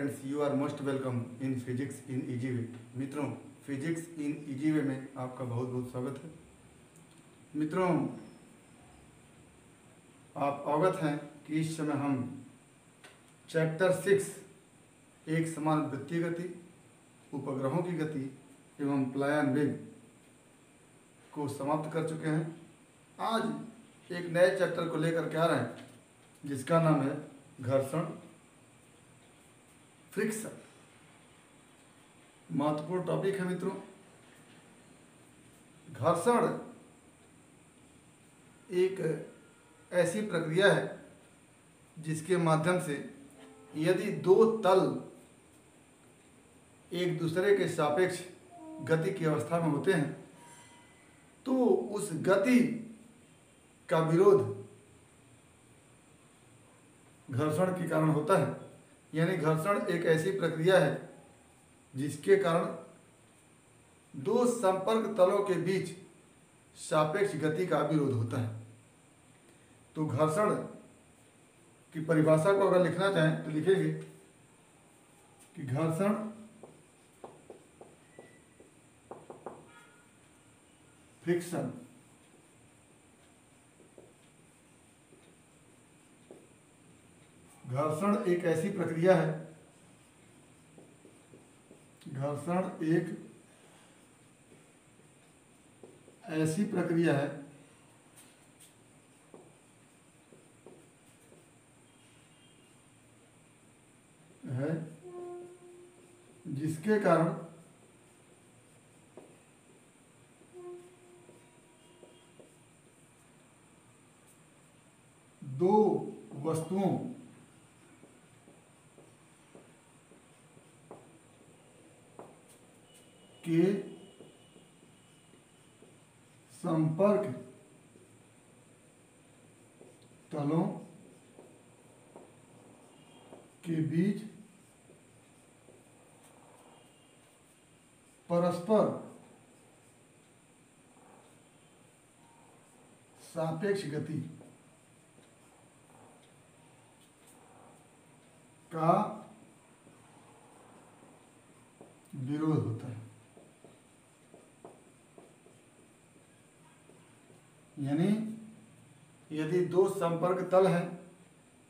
Friends, you are most welcome in physics in easy way. मित्रों, physics in easy वे में आपका बहुत बहुत स्वागत है। मित्रों, आप अवगत हैं कि इस समय हम चैप्टर 6 एक समान वृत्तीय गति, उपग्रहों की गति एवं पलायन वेग को समाप्त कर चुके हैं। आज एक नए चैप्टर को लेकर के आ रहे हैं जिसका नाम है घर्षण, फ्रिक्शन। महत्वपूर्ण टॉपिक है मित्रों। घर्षण एक ऐसी प्रक्रिया है जिसके माध्यम से यदि दो तल एक दूसरे के सापेक्ष गति की अवस्था में होते हैं तो उस गति का विरोध घर्षण के कारण होता है। यानी घर्षण एक ऐसी प्रक्रिया है जिसके कारण दो संपर्क तलों के बीच सापेक्ष गति का विरोध होता है। तो घर्षण की परिभाषा को अगर लिखना चाहें तो लिखेंगे कि घर्षण फ्रिक्शन घर्षण एक ऐसी प्रक्रिया है, घर्षण एक ऐसी प्रक्रिया है जिसके कारण दो वस्तुओं के संपर्क तलों के बीच परस्पर सापेक्ष गति का विरोध होता है। यानी यदि दो संपर्क तल हैं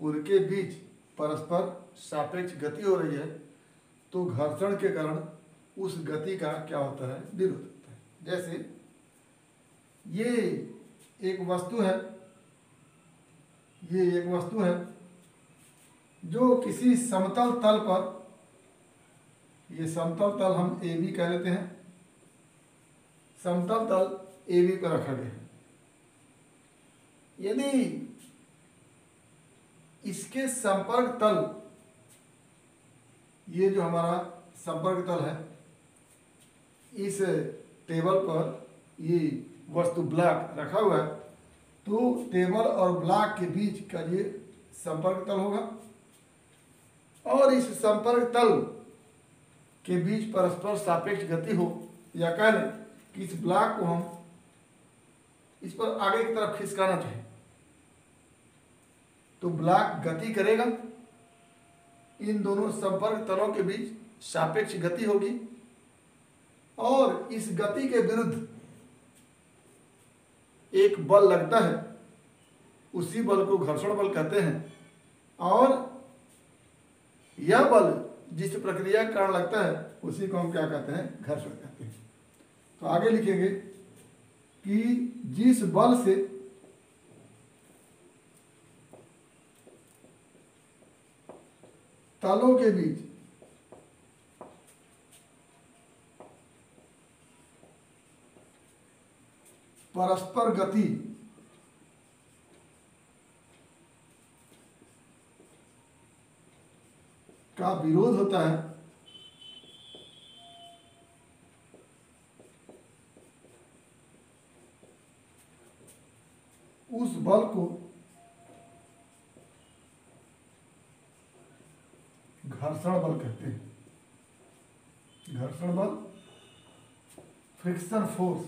उनके बीच परस्पर सापेक्ष गति हो रही है तो घर्षण के कारण उस गति का क्या होता है, विरोध होता है। जैसे ये एक वस्तु है, ये एक वस्तु है जो किसी समतल तल पर, ये समतल तल हम ए बी कह लेते हैं, समतल तल ए बी पर रखा गया है। यदि इसके संपर्क तल, ये जो हमारा संपर्क तल है, इस टेबल पर ये वस्तु ब्लॉक रखा हुआ है तो टेबल और ब्लॉक के बीच का ये संपर्क तल होगा और इस संपर्क तल के बीच परस्पर सापेक्ष गति हो, या कह लें कि इस ब्लॉक को हम इस पर आगे की तरफ खिसकाना चाहिए तो ब्लॉक गति करेगा, इन दोनों संपर्क तलों के बीच सापेक्ष गति होगी और इस गति के विरुद्ध एक बल लगता है, उसी बल को घर्षण बल कहते हैं। और यह बल जिस प्रक्रिया के कारण लगता है उसी को हम क्या कहते हैं, घर्षण कहते हैं। तो आगे लिखेंगे कि जिस बल से तलों के बीच परस्पर गति का विरोध होता है उस बल को घर्षण बल कहते हैं। घर्षण बल, फ्रिक्शन फोर्स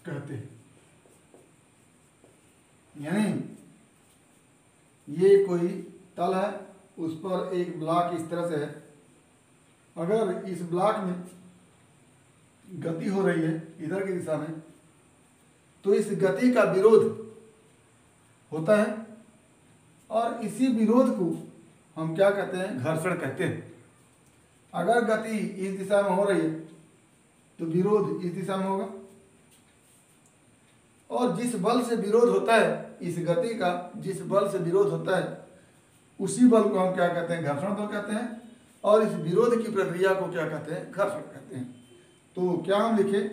कहते हैं। यानी ये कोई तल है, उस पर एक ब्लॉक इस तरह से है। अगर इस ब्लॉक में गति हो रही है इधर की दिशा में, तो इस गति का विरोध होता है, और इसी विरोध को हम क्या कहते हैं? घर्षण कहते हैं। अगर गति इस दिशा में हो रही है तो विरोध इस दिशा में होगा, और जिस बल से विरोध होता है, इस गति का जिस बल से विरोध होता है, उसी बल को हम क्या कहते हैं? घर्षण बल कहते हैं। और इस विरोध की प्रक्रिया को क्या कहते हैं? घर्षण कहते हैं। तो क्या हम लिखें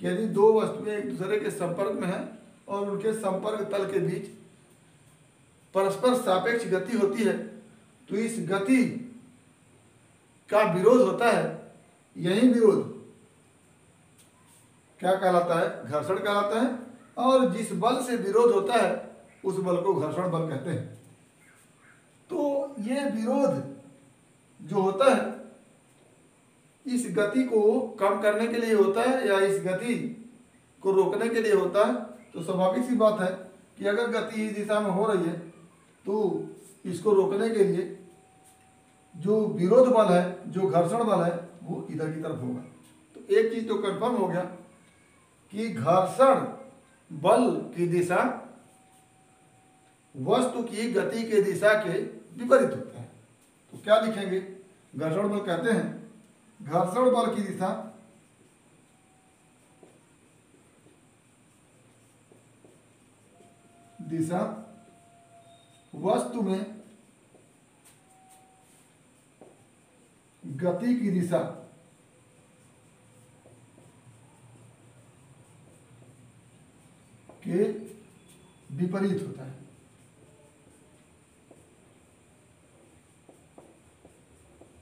कि यदि दो वस्तुएं एक दूसरे के संपर्क में हैं और उनके संपर्क तल के बीच परस्पर सापेक्ष गति होती है, तो इस गति का विरोध होता है। यही विरोध क्या कहलाता है? घर्षण कहलाता है। और जिस बल से विरोध होता है उस बल को घर्षण बल कहते हैं। तो ये विरोध जो होता है इस गति को कम करने के लिए होता है या इस गति को रोकने के लिए होता है। तो स्वाभाविक सी बात है कि अगर गति इस दिशा में हो रही है तो इसको रोकने के लिए जो विरोध बल है, जो घर्षण बल है, वो इधर की तरफ होगा। तो एक चीज तो कंफर्म हो गया कि घर्षण बल की दिशा वस्तु की गति के दिशा के विपरीत होता है। तो क्या लिखेंगे? घर्षण बल कहते हैं घर्षण बल की दिशा वस्तु में गति की दिशा के विपरीत होता है।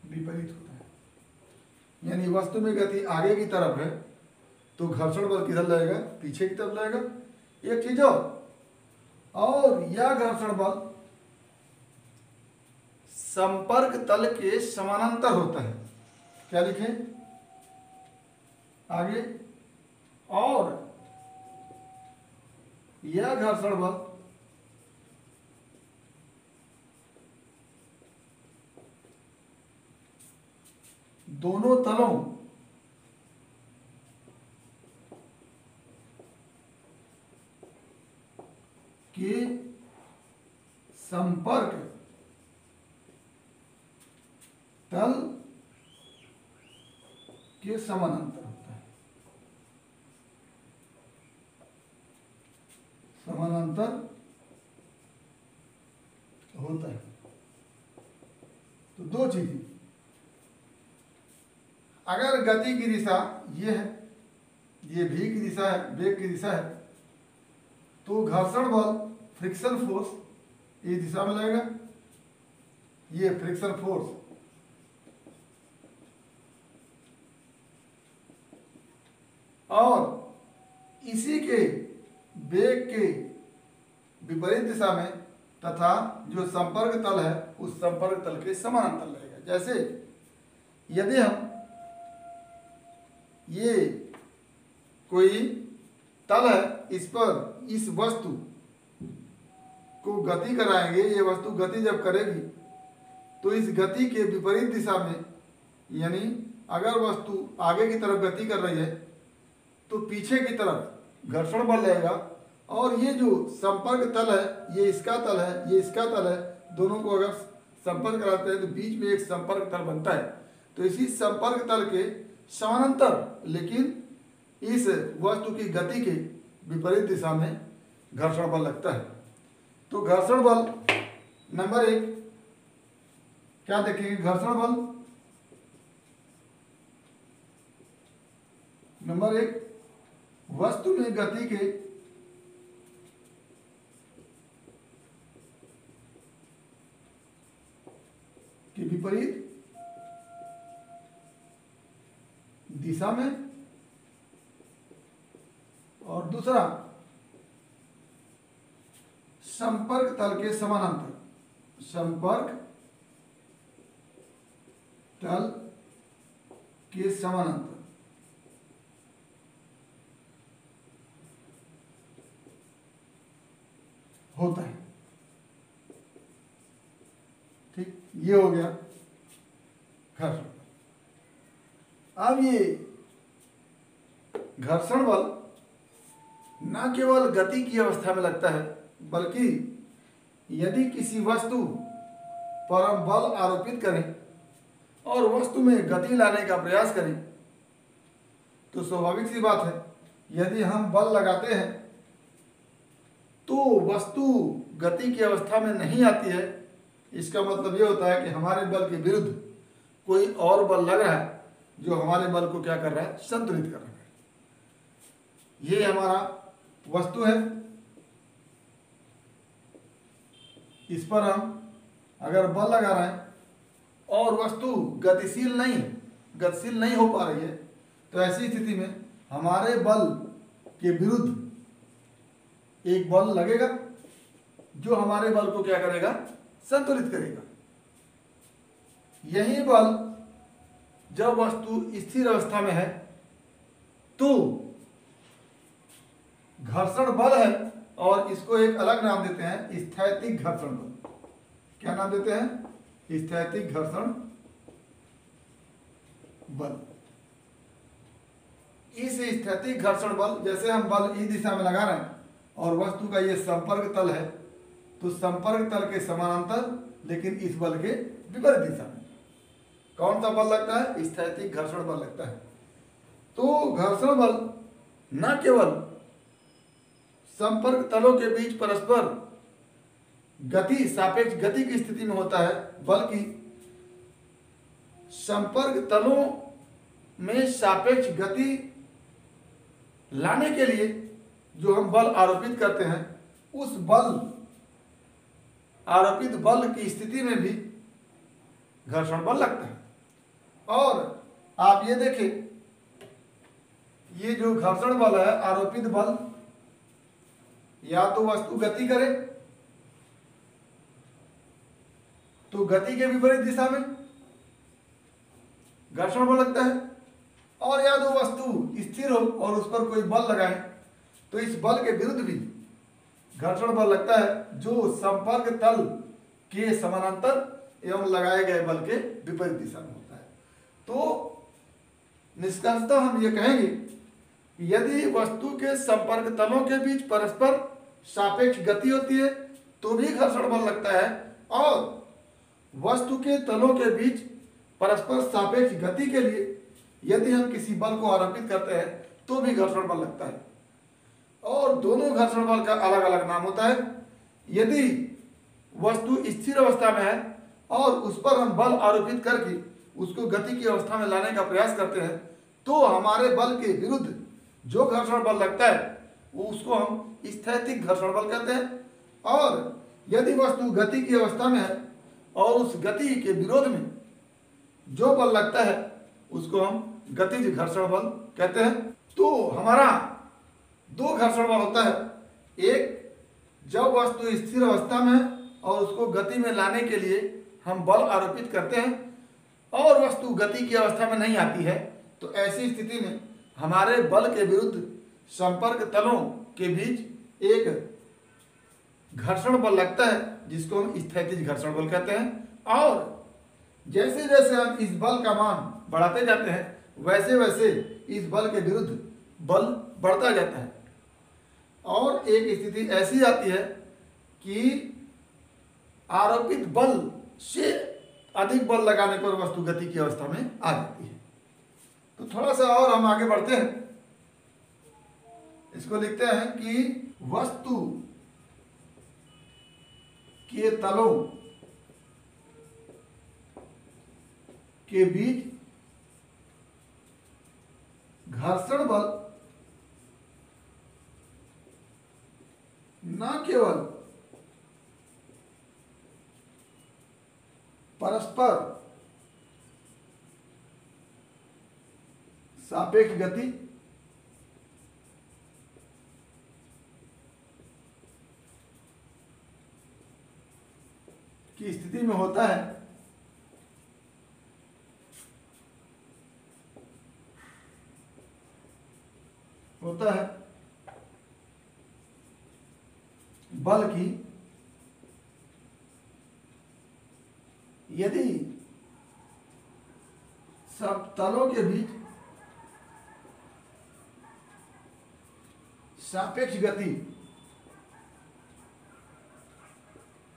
विपरीत होता है यानी वस्तु में गति आगे की तरफ है तो घर्षण बल किधर लगेगा? पीछे की तरफ लगेगा। एक चीज और यह घर्षण बल संपर्क तल के समानांतर होता है। क्या लिखें आगे? और यह घर्षण बल दोनों तलों के संपर्क तल के समानांतर होता है। समानांतर होता है। तो दो चीजें, अगर गति की दिशा ये है, ये भी की दिशा है, वेग की दिशा है, तो घर्षण बल फ्रिक्शन फोर्स इस दिशा में लगेगा। ये फ्रिक्शन फोर्स और इसी के वेग के विपरीत दिशा में तथा जो संपर्क तल है उस संपर्क तल के समानांतर लगेगा। जैसे यदि हम ये कोई तल है, इस पर इस वस्तु को गति कराएंगे, ये वस्तु गति जब करेगी तो इस गति के विपरीत दिशा में, यानी अगर वस्तु आगे की तरफ गति कर रही है तो पीछे की तरफ घर्षण बल लगेगा, और ये जो संपर्क तल है, ये इसका तल है, ये इसका तल है, दोनों को अगर संपर्क कराते हैं तो बीच में एक संपर्क तल बनता है। तो इसी संपर्क तल के समानांतर लेकिन इस वस्तु की गति के विपरीत दिशा में घर्षण बल लगता है। तो घर्षण बल नंबर 1 क्या देखेंगे? घर्षण बल नंबर 1 वस्तु में गति के विपरीत दिशा में, और दूसरा संपर्क तल के समानांतर। संपर्क तल के समानांतर। होता है। ठीक, ये हो गया घर्षण बल। अब ये घर्षण बल न केवल गति की अवस्था में लगता है, बल्कि यदि किसी वस्तु पर हम बल आरोपित करें और वस्तु में गति लाने का प्रयास करें, तो स्वाभाविक सी बात है, यदि हम बल लगाते हैं तो वस्तु गति की अवस्था में नहीं आती है। इसका मतलब ये होता है कि हमारे बल के विरुद्ध कोई और बल लग रहा है जो हमारे बल को क्या कर रहा है, संतुलित कर रहा है। ये हमारा वस्तु है, इस पर हम अगर बल लगा रहे हैं और वस्तु गतिशील नहीं हो पा रही है, तो ऐसी स्थिति में हमारे बल के विरुद्ध एक बल लगेगा जो हमारे बल को क्या करेगा, संतुलित करेगा। यही बल जब वस्तु स्थिर अवस्था में है तो घर्षण बल है, और इसको एक अलग नाम देते हैं स्थैतिक घर्षण बल। क्या नाम देते हैं? स्थैतिक घर्षण बल। इस स्थैतिक घर्षण बल, जैसे हम बल इस दिशा में लगा रहे हैं और वस्तु का ये संपर्क तल है, तो संपर्क तल के समानांतर लेकिन इस बल के विपरीत दिशा में कौन सा बल लगता है? स्थैतिक घर्षण बल लगता है। तो घर्षण बल न केवल संपर्क तलों के बीच परस्पर गति, सापेक्ष गति की स्थिति में होता है, बल्कि संपर्क तलों में सापेक्ष गति लाने के लिए जो हम बल आरोपित करते हैं, उस आरोपित बल की स्थिति में भी घर्षण बल लगता है। और आप ये देखें, ये जो घर्षण बल है, आरोपित बल, या तो वस्तु गति करे तो गति के विपरीत दिशा में घर्षण बल लगता है, और या तो वस्तु स्थिर हो और उस पर कोई बल लगाए तो इस बल के विरुद्ध भी घर्षण बल लगता है, जो संपर्क तल के समानांतर एवं लगाए गए बल के विपरीत दिशा में होता है। तो निष्कर्षतः हम ये कहेंगे कि यदि वस्तु के संपर्क तलों के बीच परस्पर सापेक्ष गति होती है तो भी घर्षण बल लगता है, और वस्तु के तलों के बीच परस्पर सापेक्ष गति के लिए यदि हम किसी बल को आरोपित करते हैं तो भी घर्षण बल लगता है। और दोनों घर्षण बल का अलग अलग नाम होता है। यदि वस्तु स्थिर अवस्था में है और उस पर हम बल आरोपित करके उसको गति की अवस्था में लाने का प्रयास करते हैं, तो हमारे बल के विरुद्ध जो घर्षण बल लगता है वो उसको हम स्थैतिक घर्षण बल कहते हैं। और यदि वस्तु गति की अवस्था में है और उस गति के विरोध में जो बल लगता है उसको हम गतिज घर्षण बल कहते हैं। तो हमारा दो घर्षण बल होता है, एक जब वस्तु स्थिर अवस्था में है और उसको गति में लाने के लिए हम बल आरोपित करते हैं और वस्तु गति की अवस्था में नहीं आती है, तो ऐसी स्थिति में हमारे बल के विरुद्ध संपर्क तलों के बीच एक घर्षण बल लगता है जिसको हम स्थैतिज घर्षण बल कहते हैं। और जैसे जैसे हम इस बल का मान बढ़ाते जाते हैं वैसे वैसे इस बल के विरुद्ध बल बढ़ता जाता है, और एक स्थिति ऐसी आती है कि आरोपित बल से अधिक बल लगाने पर वस्तु गति की अवस्था में आ जाती है। तो थोड़ा सा और हम आगे बढ़ते हैं, इसको लिखते हैं कि वस्तु के तलों के बीच घर्षण बल न केवल परस्पर सापेक्ष गति की स्थिति में होता है, बल की यदि सब तलों के बीच सापेक्ष गति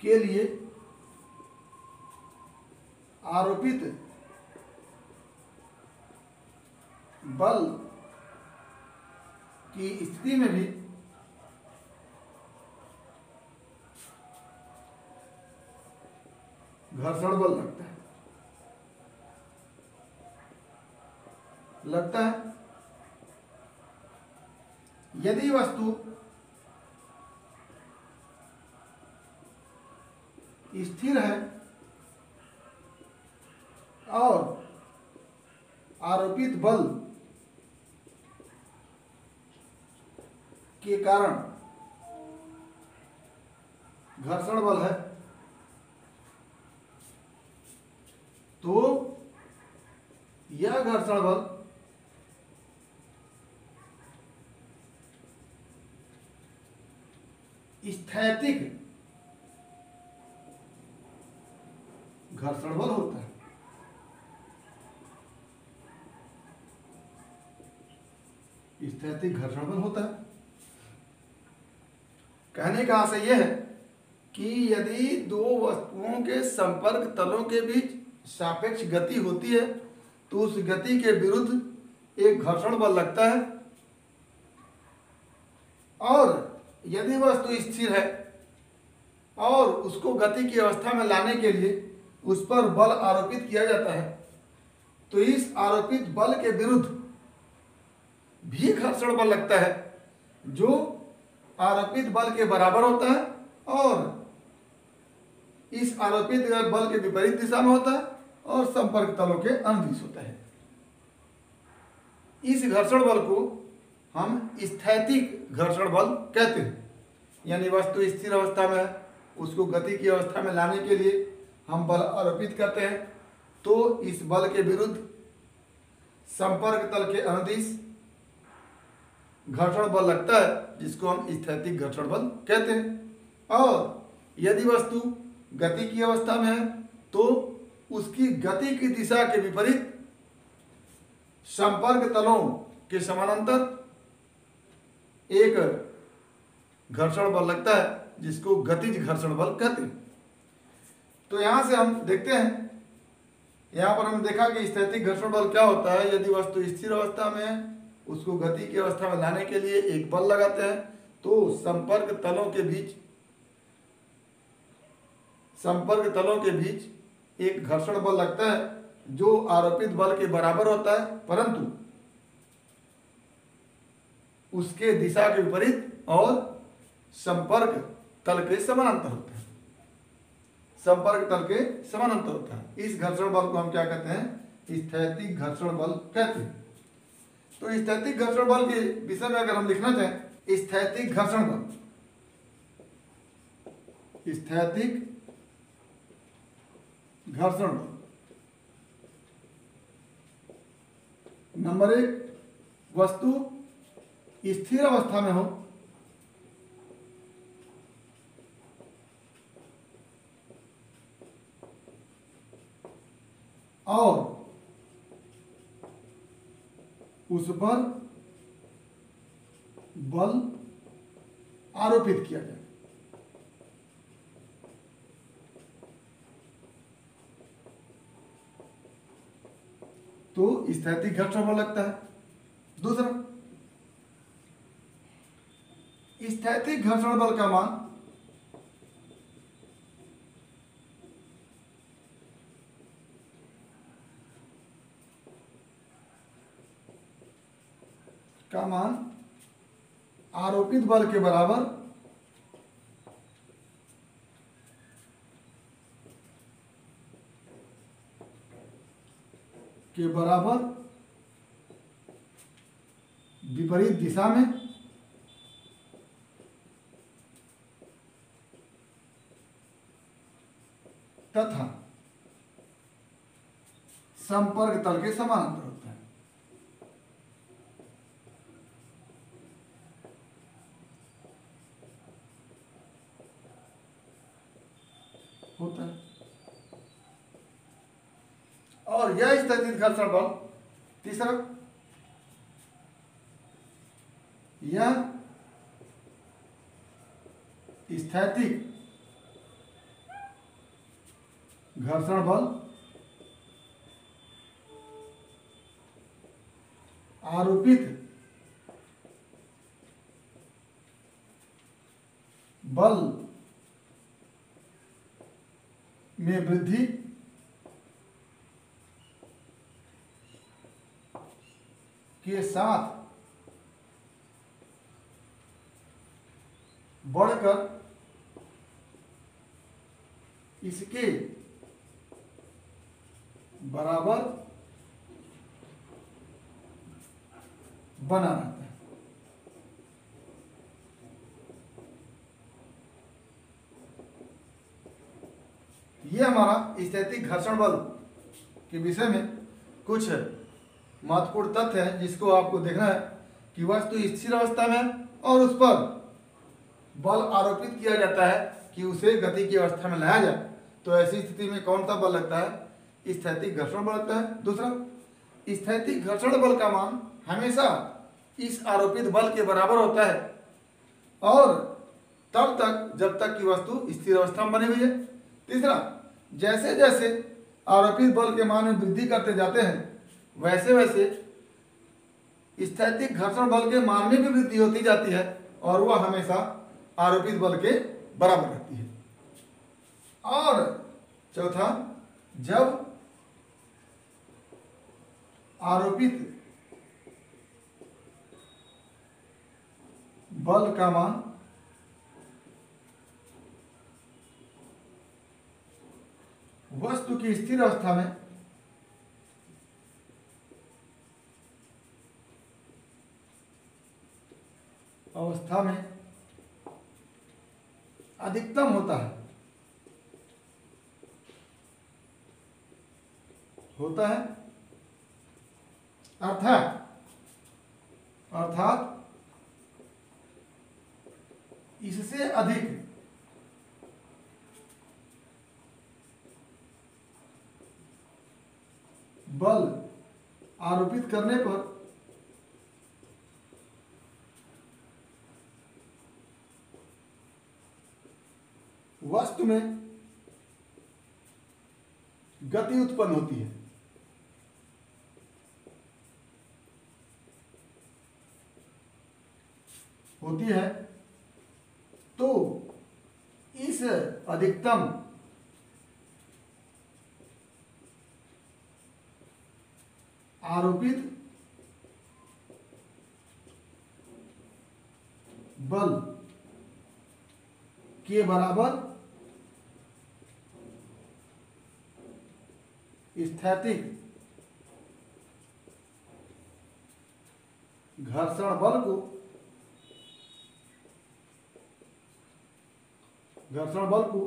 के लिए आरोपित बल की स्थिति में भी घर्षण बल लगता है। यदि वस्तु स्थिर है और आरोपित बल के कारण घर्षण बल है, तो यह घर्षण बल स्थैतिक घर्षण बल होता है। स्थैतिक घर्षण बल होता है। कहने का आशय यह है कि यदि दो वस्तुओं के संपर्क तलों के बीच सापेक्ष गति होती है तो उस गति के विरुद्ध एक घर्षण बल लगता है, और यदि वस्तु स्थिर है और उसको गति की अवस्था में लाने के लिए उस पर बल आरोपित किया जाता है तो इस आरोपित बल के विरुद्ध भी घर्षण बल लगता है जो आरोपित बल के बराबर होता है और इस आरोपित बल के विपरीत दिशा में होता है और संपर्क तलों के अनुदिश होता है। इस घर्षण बल को हम स्थैतिक घर्षण बल कहते हैं। यानी वस्तु स्थिर अवस्था में उसको गति की अवस्था में लाने के लिए हम बल आरोपित करते हैं तो इस बल के विरुद्ध संपर्क तल के अनुदिश घर्षण बल लगता है जिसको हम स्थैतिक घर्षण बल कहते हैं। और यदि वस्तु गति की अवस्था में है तो उसकी गति की दिशा के विपरीत संपर्क तलों के समानांतर एक घर्षण बल लगता है जिसको गतिज घर्षण बल कहते हैं। तो यहां से हम देखते हैं, यहां पर हमने देखा कि स्थैतिक घर्षण बल क्या होता है। यदि वस्तु स्थिर अवस्था में है उसको गति की अवस्था में लाने के लिए एक बल लगाते हैं तो संपर्क तलों के बीच एक घर्षण बल लगता है जो आरोपित बल के बराबर होता है परंतु उसके दिशा के विपरीत और संपर्क तल के समानांतर होता है। संपर्क तल के समानांतर होता है। इस घर्षण बल को हम क्या कहते हैं? स्थैतिक घर्षण बल कहते हैं। तो स्थैतिक घर्षण बल के विषय में अगर हम लिखना चाहें, स्थैतिक घर्षण बल, स्थैतिक घर्षण बल नंबर 1, वस्तु स्थिर अवस्था में हो और उस पर बल आरोपित किया जाए। तो स्थैतिक घर्षण बल लगता है। दूसरा, स्थैतिक घर्षण बल का मान आरोपित बल के बराबर विपरीत दिशा में तथा संपर्क तल के समानांतर होता है। होता है। और यह स्थैतिक घर्षण बल, तीसरा यह स्थैतिक घर्षण बल आरोपित बल में वृद्धि के साथ बढ़कर इसके बराबर बना रहता है। ये हमारा स्थैतिक घर्षण बल के विषय में कुछ महत्वपूर्ण तथ्य है जिसको आपको देखना है कि वस्तु स्थिर अवस्था में और उस पर बल आरोपित किया जाता है कि उसे गति की अवस्था में लाया जाए, तो ऐसी स्थिति में कौन सा बल लगता है? स्थैतिक घर्षण बल लगता है। दूसरा, स्थैतिक घर्षण बल का मान हमेशा इस आरोपित बल के बराबर होता है और तब तक जब तक कि वस्तु स्थिर अवस्था में बनी हुई है। तीसरा, जैसे जैसे आरोपित बल के मान में वृद्धि करते जाते हैं वैसे वैसे स्थैतिक घर्षण बल के मान में भी वृद्धि होती जाती है और वह हमेशा आरोपित बल के बराबर रहती है। और चौथा, जब आरोपित बल का मान वस्तु की स्थिर अवस्था में अधिकतम होता है अर्थात इससे अधिक बल आरोपित करने पर वस्तु में गति उत्पन्न होती है तो इस अधिकतम आरोपित बल के बराबर स्थैतिक घर्षण बल को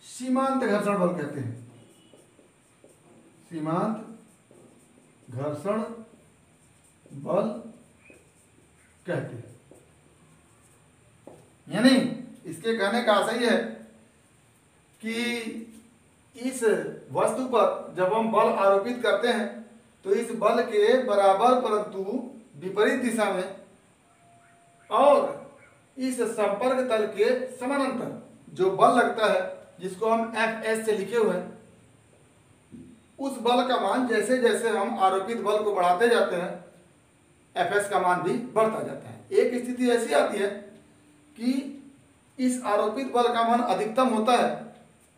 सीमांत घर्षण बल कहते हैं। सीमांत घर्षण बल कहते हैं। यानी इसके कहने का आशय है कि इस वस्तु पर जब हम बल आरोपित करते हैं तो इस बल के बराबर परंतु विपरीत दिशा में और इस संपर्क तल के समानांतर जो बल लगता है जिसको हम Fs से लिखे हुए हैं, उस बल का मान जैसे जैसे हम आरोपित बल को बढ़ाते जाते हैं Fs का मान भी बढ़ता जाता है। एक स्थिति ऐसी आती है कि इस आरोपित बल का मान अधिकतम होता है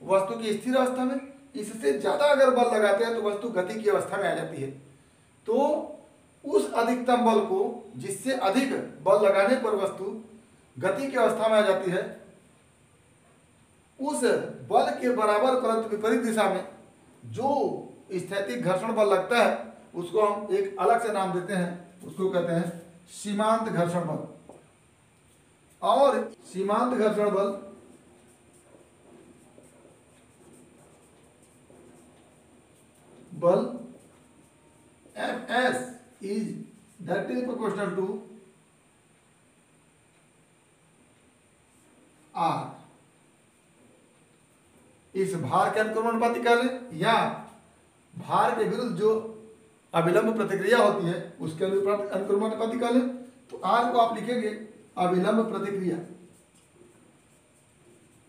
वस्तु की स्थिर अवस्था में, इससे ज्यादा अगर बल लगाते हैं तो वस्तु गति की अवस्था में आ जाती है। तो उस अधिकतम बल को जिससे अधिक बल लगाने पर वस्तु गति की अवस्था में आ जाती है, उस बल के बराबर परंतु विपरीत दिशा में जो स्थैतिक घर्षण बल लगता है उसको हम एक अलग से नाम देते हैं, उसको कहते हैं सीमांत घर्षण बल। और सीमांत घर्षण बल Fs is directly proportional to R। इस भार के अनुक्रमणानुपाती कह लें या भार के विरुद्ध जो अविलंब प्रतिक्रिया होती है उसके अनुक्रमणानुपाती कह लें। तो आर को आप लिखेंगे अविलंब प्रतिक्रिया,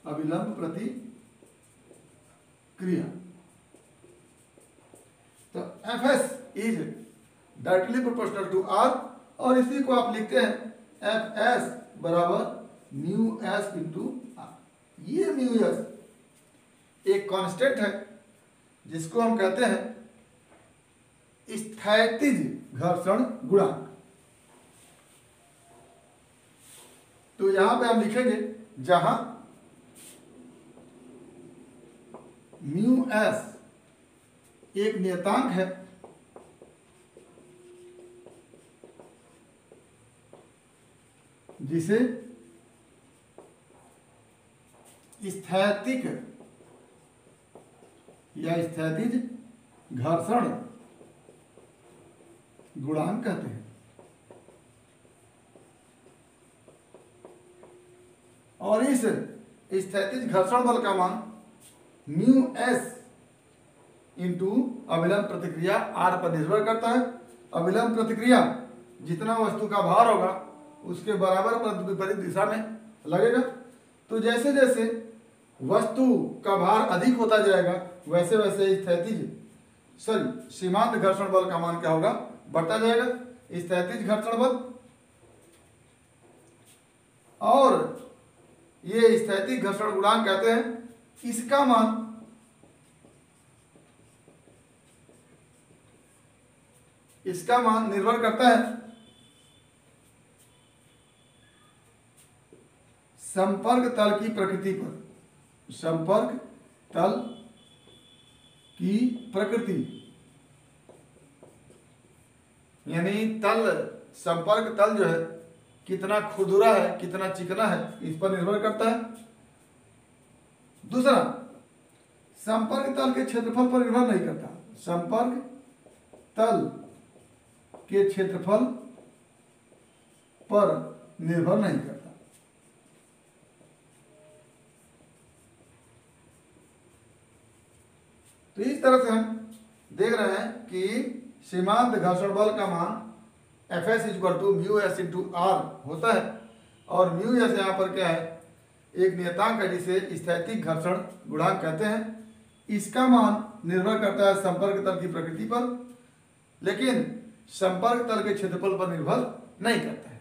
अविलंब प्रतिक्रिया। तो Fs is directly proportional to R, और इसी को आप लिखते हैं Fs बराबर म्यू एस इंटू आर। ये म्यू एस एक कांस्टेंट है जिसको हम कहते हैं स्थैतिज घर्षण गुणांक। तो यहां पे हम लिखेंगे जहां म्यू एस एक नियतांक है जिसे स्थैतिक या स्थैतिज घर्षण गुणांक कहते हैं। और इस स्थैतिज घर्षण बल का मान म्यू एस इंटू अविलंब प्रतिक्रिया आर पर निर्भर करता है। अविलंब प्रतिक्रिया जितना वस्तु का भार होगा उसके बराबर पर विपरीत दिशा में लगेगा। तो जैसे जैसे वस्तु का भार अधिक होता जाएगा वैसे वैसे सीमांत घर्षण बल का मान क्या होगा, बढ़ता जाएगा। स्थैतिज घर्षण बल, और ये स्थैतिक घर्षण गुणांक कहते हैं, इसका मान निर्भर करता है संपर्क तल की प्रकृति पर। संपर्क तल की प्रकृति यानी संपर्क तल जो है कितना खुरदुरा है, कितना चिकना है, इस पर निर्भर करता है। दूसरा, संपर्क तल के क्षेत्रफल पर निर्भर नहीं करता। संपर्क तल के क्षेत्रफल पर निर्भर नहीं करता। तो इस तरह से हम देख रहे हैं कि सीमांत घर्षण बल का मान Fs equal to mu S into R होता है। और म्यू एस यहाँ पर क्या है, एक नियतांक है जिसे स्थैतिक घर्षण गुणांक कहते हैं। इसका मान निर्भर करता है संपर्क तल की प्रकृति पर, लेकिन संपर्क तल के क्षेत्रफल पर निर्भर नहीं करता है।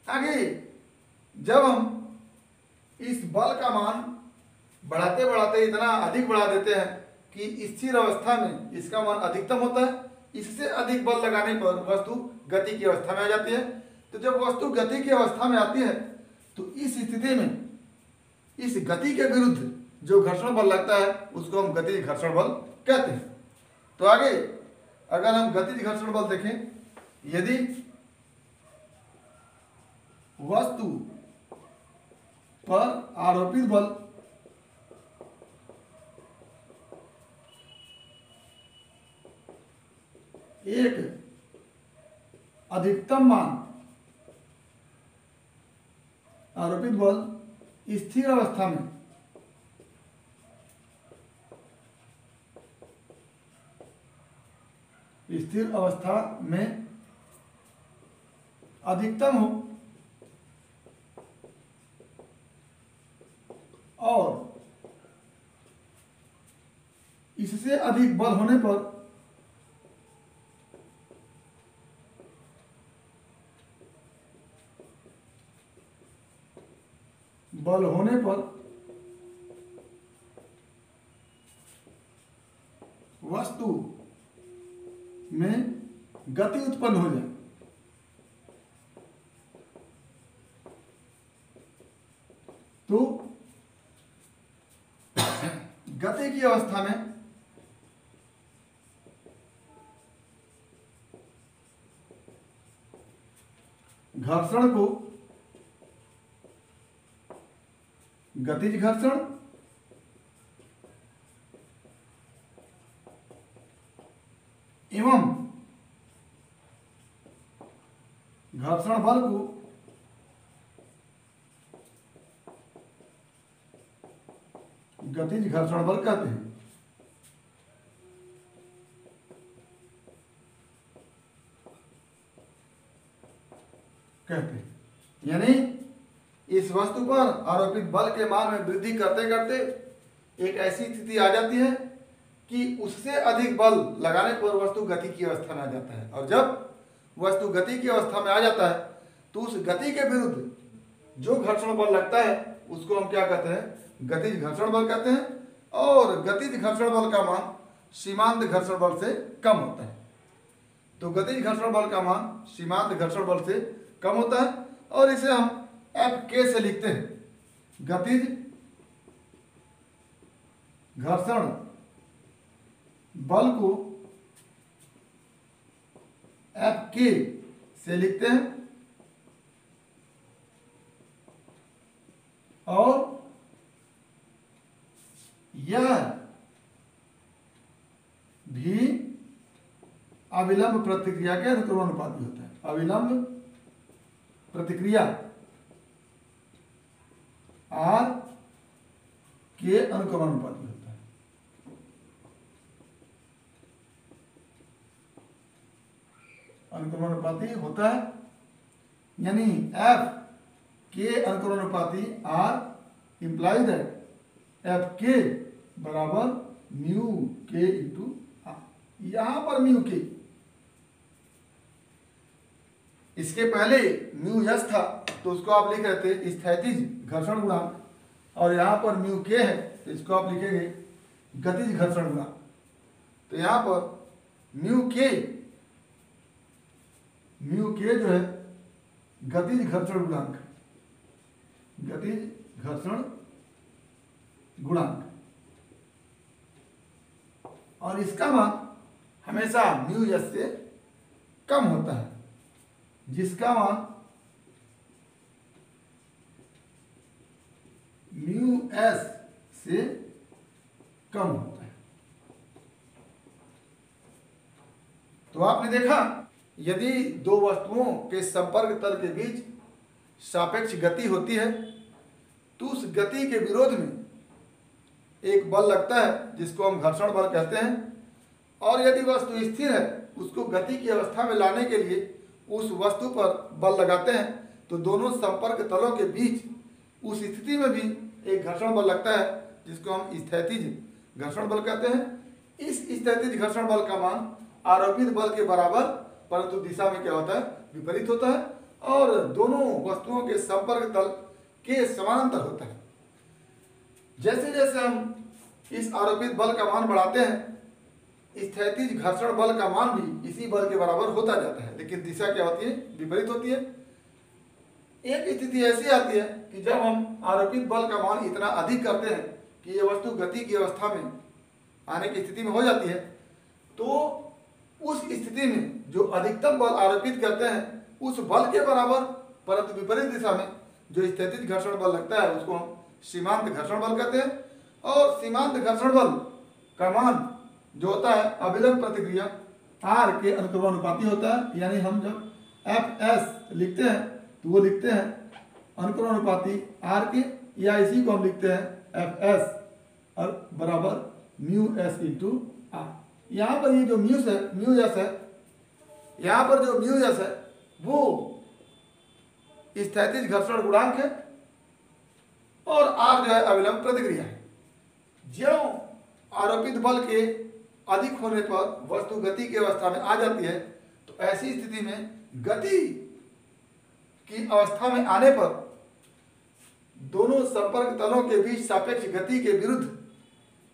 आगे जब हम इस बल का मान बढ़ाते बढ़ाते इतना अधिक बढ़ा देते हैं कि स्थिर अवस्था में इसका मान अधिकतम होता है, इससे अधिक बल लगाने पर वस्तु गति की अवस्था में आ जाती है। तो जब वस्तु गति की अवस्था में आती है तो इस स्थिति में इस गति के विरुद्ध जो घर्षण बल लगता है उसको हम गतिज घर्षण बल कहते हैं। तो आगे अगर हम गतिज घर्षण बल देखें, यदि वस्तु पर आरोपित बल एक अधिकतम मान, आरोपित बल स्थिर अवस्था में अधिकतम हो और इससे अधिक बल होने पर वस्तु में गति उत्पन्न हो जाए तो गति की अवस्था में घर्षण को गतिज घर्षण एवं घर्षण बल को गतिज घर्षण बल कहते हैं। यानी इस वस्तु पर आरोपित बल के मान में वृद्धि करते करते एक ऐसी स्थिति आ जाती है कि उससे अधिक बल लगाने पर वस्तु गति की अवस्था में आ जाता है, और जब वस्तु गति की अवस्था में आ जाता है तो उस गति के विरुद्ध जो घर्षण बल लगता है उसको हम क्या कहते हैं, गतिज घर्षण बल कहते हैं। और गतिज घर्षण बल का मान सीमांत घर्षण बल से कम होता है। तो गतिज घर्षण बल का मान सीमांत घर्षण बल से कम होता है, और इसे हम Fk से लिखते हैं। गतिज घर्षण बल को Fk से लिखते हैं, और यह भी अविलंब प्रतिक्रिया के अनुक्रमानुपाती होता है। अविलंब प्रतिक्रिया R के अनुक्रमानुपाती होता है। अनुक्रमानुपाती होता है, यानी F के अनुक्रमानुपाती R इंप्लाइज दैट एफ के बराबर म्यू के इंटू आर। यहां पर म्यू के, इसके पहले म्यू यस था तो उसको आप लिख रहे थे स्थैतिज घर्षण गुणांक, और यहां पर म्यू के है तो इसको आप लिखेंगे गतिज घर्षण गुणांक। तो यहां पर म्यू के जो है गतिज घर्षण गुणांक है, गतिज घर्षण गुणांक, और इसका मान हमेशा म्यू एस से कम होता है, जिसका मान म्यू एस से कम होता है। तो आपने देखा, यदि दो वस्तुओं के संपर्क तल के बीच सापेक्ष गति होती है तो उस गति के विरोध में एक बल लगता है जिसको हम घर्षण बल कहते हैं, और यदि वस्तु स्थिर है उसको गति की अवस्था में लाने के लिए उस वस्तु पर बल लगाते हैं, तो दोनों संपर्क तलों के बीच उस स्थिति में भी एक घर्षण बल लगता है जिसको हम स्थैतिज घर्षण बल कहते हैं। इस स्थैतिज घर्षण बल का मान आरोपित बल के बराबर परंतु दिशा में क्या होता है, विपरीत होता है, और दोनों वस्तुओं के संपर्क तल के समानांतर होता है। जैसे जैसे हम इस आरोपित बल का मान बढ़ाते हैं, स्थैतिज घर्षण बल का मान भी इसी बल के बराबर होता जाता है, लेकिन दिशा क्या होती है, विपरीत होती है। एक स्थिति ऐसी आती है कि जब हम आरोपित बल का मान इतना अधिक करते हैं कि ये वस्तु गति की अवस्था में आने की स्थिति में हो जाती है, तो उस स्थिति में जो अधिकतम बल आरोपित करते हैं उस बल के बराबर परंतु विपरीत दिशा में जो स्थैतिज घर्षण बल लगता है उसको हम सीमांत घर्षण बल कहते हैं। और सीमांत घर्षण बल का मान जो होता है अविलंब प्रतिक्रिया R के अनुक्रमानुपाती होता है, यानी हम जब Fs लिखते हैं तो वो लिखते हैं अनुक्रमानुपाती R के, या इसी को हम लिखते हैं Fs और बराबर म्यू एस इंटू आर। यहाँ पर ये जो म्यू एस है, यहाँ पर जो म्यू एस है वो स्थैतिज घर्षण गुणांक है, और R जो है अविलंब प्रतिक्रिया है। ज्यों आरोपित बल के अधिक होने पर वस्तु गति की अवस्था में आ जाती है, तो ऐसी स्थिति में गति की अवस्था में आने पर दोनों संपर्क तलों के बीच सापेक्ष गति के विरुद्ध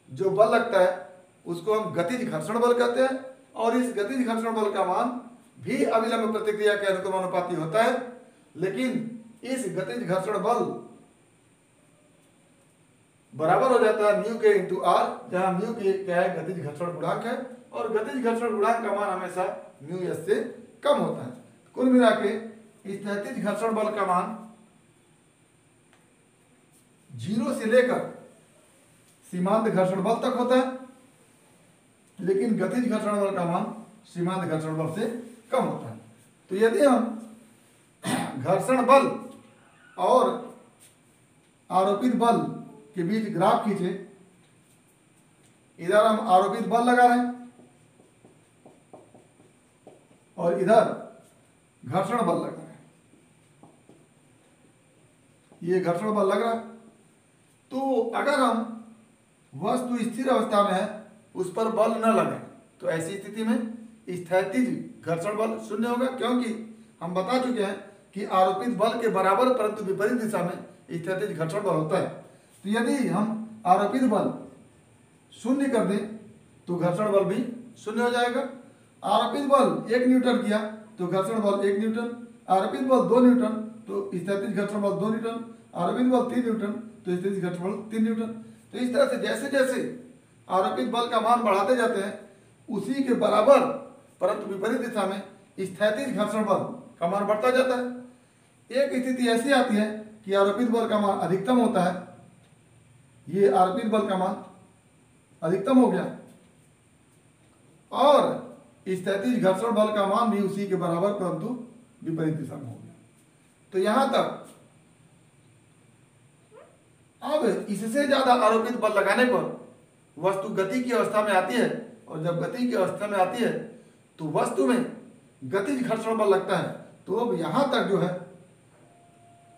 जो बल लगता है उसको हम गतिज घर्षण बल कहते हैं, और इस गतिज घर्षण बल का मान भी अविलंब प्रतिक्रिया के अनुक्रमानुपाती होता है। लेकिन इस गतिज घर्षण बल बराबर हो जाता है म्यू के इंटू आर, जहां म्यू के क्या है, गतिज घर्षण गुणांक है, और गतिज घर्षण गुणांक का मान हमेशा म्यू एस से कम होता है। कुल मिला के स्थैतिज घर्षण बल का मान 0 से लेकर सीमांत घर्षण बल तक होता है, लेकिन गतिज घर्षण बल का मान सीमांत घर्षण बल से कम होता है। तो यदि हम घर्षण बल और आरोपित बल के बीच ग्राफ खींचे इधर हम आरोपित बल लगा रहे हैं और इधर घर्षण बल लगा रहे हैं। ये घर्षण बल लग रहा है। तो अगर हम वस्तु स्थिर अवस्था में है, उस पर बल न लगे, तो ऐसी स्थिति में स्थैतिज घर्षण बल शून्य होगा, क्योंकि हम बता चुके हैं कि आरोपित बल के बराबर परंतु विपरीत दिशा में स्थैतिज घर्षण बल होता है। तो यदि हम आरोपित बल शून्य कर दें तो घर्षण बल भी शून्य हो जाएगा। आरोपित बल 1 न्यूटन किया तो घर्षण बल 1 न्यूटन, आरोपित बल 2 न्यूटन तो स्थैतिज घर्षण बल 2 न्यूटन, आरोपित बल 3 न्यूटन तो स्थैतिज घर्षण बल 3 न्यूटन। तो इस तरह से जैसे जैसे आरोपित बल का मान बढ़ाते जाते हैं, उसी के बराबर परंतु विपरीत दिशा में स्थैतिज घर्षण बल का मान बढ़ता जाता है। एक स्थिति ऐसी आती है कि आरोपित बल का मान अधिकतम होता है, ये आरोपित बल का मान अधिकतम हो गया और स्थैतिज घर्षण बल का मान भी उसी के बराबर परंतु विपरीत दिशा में हो गया। तो यहां तक अब इससे ज्यादा आरोपित बल लगाने पर वस्तु गति की अवस्था में आती है, और जब गति की अवस्था में आती है तो वस्तु में गतिज घर्षण बल लगता है। तो अब यहां तक जो है,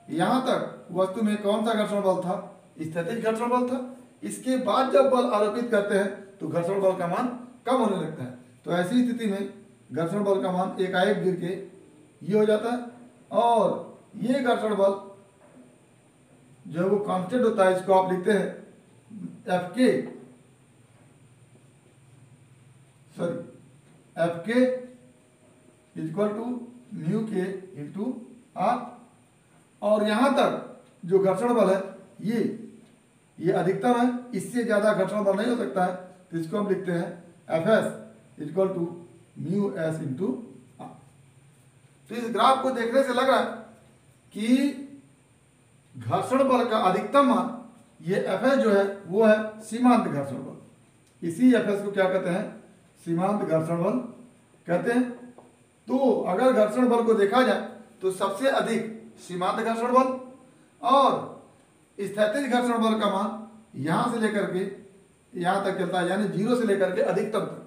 यहां तक वस्तु में कौन सा घर्षण बल था? स्थैतिज घर्षण बल था। इसके बाद जब बल आरोपित करते हैं तो घर्षण बल का मान कम होने लगता है। तो ऐसी स्थिति में घर्षण बल का मान एकाएक गिर के ये हो जाता है, और ये घर्षण बल जो वो कांस्टेंट होता है, इसको आप लिखते हैं एफ के इक्वल टू म्यू के इंटू आर। और यहां तक जो घर्षण बल है ये अधिकतम है, इससे ज्यादा घर्षण बल नहीं हो सकता है, तो इसको हम लिखते हैं F S equal to mu S into R. तो इस ग्राफ को देखने से लग रहा है कि घर्षण बल का अधिकतम मान ये एफ एस जो है वो है सीमांत घर्षण बल। इसी एफ एस को क्या कहते हैं? सीमांत घर्षण बल कहते हैं। तो अगर घर्षण बल को देखा जाए तो सबसे अधिक सीमांत घर्षण बल और स्थैतिज घर्षण बल का मान यहां से लेकर के यहां तक चलता है, यानी 0 से लेकर के अधिकतम तक।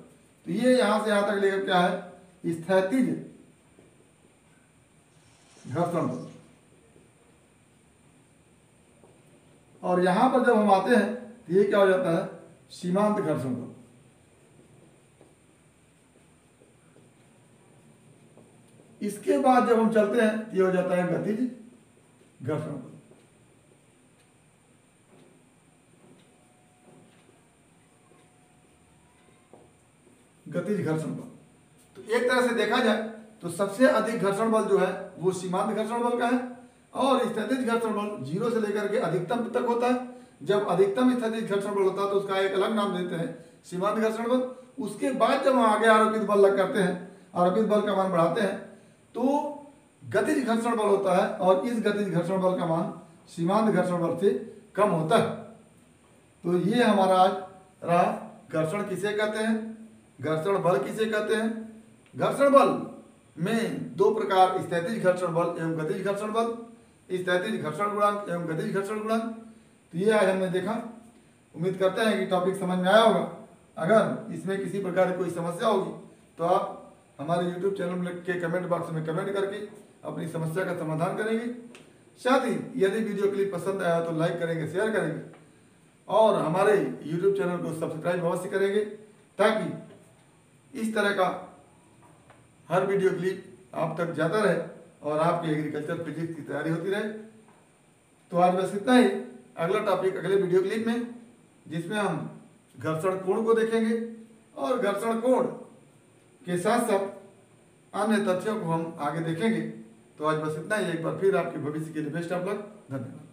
तो ये यहां से यहां तक लेकर क्या है? स्थैतिज घर्षण बल। और यहां पर जब हम आते हैं तो ये क्या हो जाता है? सीमांत घर्षण बल। इसके बाद जब हम चलते हैं तो ये हो जाता है गतिज घर्षण बल। गतिज घर्षण बल। तो एक तरह से देखा जाए तो सबसे अधिक घर्षण बल जो है वो सीमांत घर्षण बल का है, और स्थैतिज घर्षण बल 0 से लेकर के अधिकतम तक होता है। जब अधिकतम स्थैतिज घर्षण बल होता है तो उसका एक अलग नाम देते हैं सीमांत घर्षण बल। उसके बाद जब हम आगे आरोपित बल लग करते हैं, आरोपित बल का मान बढ़ाते हैं, तो गतिज घर्षण बल होता है, और इस गतिज घर्षण बल का मान सीमांत घर्षण बल से कम होता है। तो ये हमारा आज रहा घर्षण किसे कहते हैं, घर्षण बल किसे कहते हैं। घर्षण बल में 2 प्रकार, स्थैतिज घर्षण बल एवं गतिज घर्षण बल, स्थैतिज घर्षण गुणांक एवं गतिज घर्षण गुणांक। तो ये आज हमने देखा। उम्मीद करते हैं कि टॉपिक समझ में आया होगा। अगर इसमें किसी प्रकार की कोई समस्या होगी तो आप हमारे YouTube चैनल के कमेंट बॉक्स में कमेंट करके अपनी समस्या का समाधान करेंगे। साथ ही यदि वीडियो क्लिप पसंद आया तो लाइक करेंगे, शेयर करेंगे, और हमारे YouTube चैनल को सब्सक्राइब अवश्य करेंगे, ताकि इस तरह का हर वीडियो क्लिप आप तक जाता रहे और आपकी एग्रीकल्चर फिजिक्स की तैयारी होती रहे। तो आज बस इतना ही। अगला टॉपिक अगले वीडियो क्लिप में, जिसमें हम घर्षण कोण को देखेंगे, और घर्षण कोण के साथ साथ अन्य तथ्यों को हम आगे देखेंगे। तो आज बस इतना ही। एक बार फिर आपके भविष्य के लिए बेस्ट ऑफ लक। धन्यवाद।